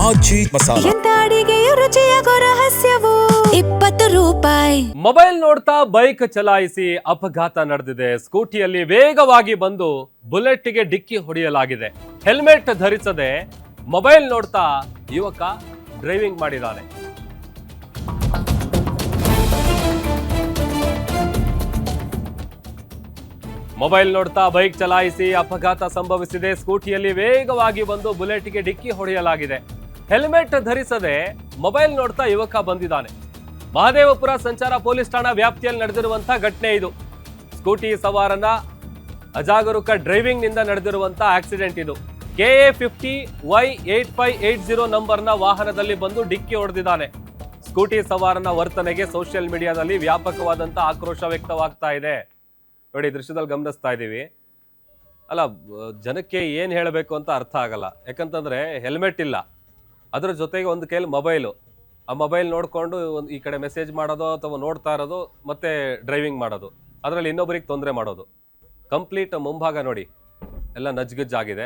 ಆಚಿ ಮಸಾಲ. ಎಂತ ಅಡಿಗೆಯ ರುಚಿಯಾಗೋ ರಹಸ್ಯವು 20 ರೂಪಾಯಿ. ಮೊಬೈಲ್ ನೋಡ್ತಾ ಬೈಕ್ ಚಲಾಯಿಸಿ ಅಪಘಾತ ನಡೆದಿದೆ. ಸ್ಕೂಟಿಯಲ್ಲಿ ವೇಗವಾಗಿ ಬಂದು ಬುಲೆಟ್ಗೆ ಡಿಕ್ಕಿ ಹೊಡೆಯಲಾಗಿದೆ. ಹೆಲ್ಮೆಟ್ ಧರಿಸದೆ ಮೊಬೈಲ್ ನೋಡ್ತಾ ಯುವಕ ಡ್ರೈವಿಂಗ್ ಮಾಡಿದ್ದಾನೆ. ಮೊಬೈಲ್ ನೋಡ್ತಾ ಬೈಕ್ ಚಲಾಯಿಸಿ ಅಪಘಾತ ಸಂಭವಿಸಿದೆ. ಸ್ಕೂಟಿಯಲ್ಲಿ ವೇಗವಾಗಿ ಬಂದು ಬುಲೆಟ್ಗೆ ಡಿಕ್ಕಿ ಹೊಡೆಯಲಾಗಿದೆ. ಹೆಲ್ಮೆಟ್ ಧರಿಸದೆ ಮೊಬೈಲ್ ನೋಡ್ತಾ ಯುವಕ ಬಂದಿದ್ದಾನೆ. ಮಹದೇವಪುರ ಸಂಚಾರ ಪೊಲೀಸ್ ಠಾಣಾ ವ್ಯಾಪ್ತಿಯಲ್ಲಿ ನಡೆದಿರುವಂತಹ ಘಟನೆ ಇದು. ಸ್ಕೂಟಿ ಸವಾರನ ಅಜಾಗರೂಕ ಡ್ರೈವಿಂಗ್ ನಿಂದ ನಡೆದಿರುವಂತಹ ಆಕ್ಸಿಡೆಂಟ್ ಇದು. KA50Y8580 ನಂಬರ್ನ ವಾಹನದಲ್ಲಿ ಬಂದು ಡಿಕ್ಕಿ ಹೊಡೆದಿದ್ದಾನೆ. ಸ್ಕೂಟಿ ಸವಾರನ ವರ್ತನೆಗೆ ಸೋಷಿಯಲ್ ಮೀಡಿಯಾದಲ್ಲಿ ವ್ಯಾಪಕವಾದಂತಹ ಆಕ್ರೋಶ ವ್ಯಕ್ತವಾಗ್ತಾ ಇದೆ. ನೋಡಿ, ದೃಶ್ಯದಲ್ಲಿ ಗಮನಿಸ್ತಾ ಇದ್ದೀವಿ. ಅಲ್ಲ, ಜನಕ್ಕೆ ಏನು ಹೇಳಬೇಕು ಅಂತ ಅರ್ಥ ಆಗಲ್ಲ. ಯಾಕಂತಂದ್ರೆ ಹೆಲ್ಮೆಟ್ ಇಲ್ಲ, ಅದ್ರ ಜೊತೆಗೆ ಒಂದು ಕೈಯಲ್ಲಿ ಮೊಬೈಲು. ಆ ಮೊಬೈಲ್ ನೋಡಿಕೊಂಡು ಈ ಕಡೆ ಮೆಸೇಜ್ ಮಾಡೋದು ಅಥವಾ ನೋಡ್ತಾ ಇರೋದು, ಮತ್ತೆ ಡ್ರೈವಿಂಗ್ ಮಾಡೋದು, ಅದರಲ್ಲಿ ಇನ್ನೊಬ್ಬರಿಗೆ ತೊಂದರೆ ಮಾಡೋದು. ಕಂಪ್ಲೀಟ್ ಮುಂಭಾಗ ನೋಡಿ ಎಲ್ಲ ನಜ್ಗಜ್ಜಾಗಿದೆ.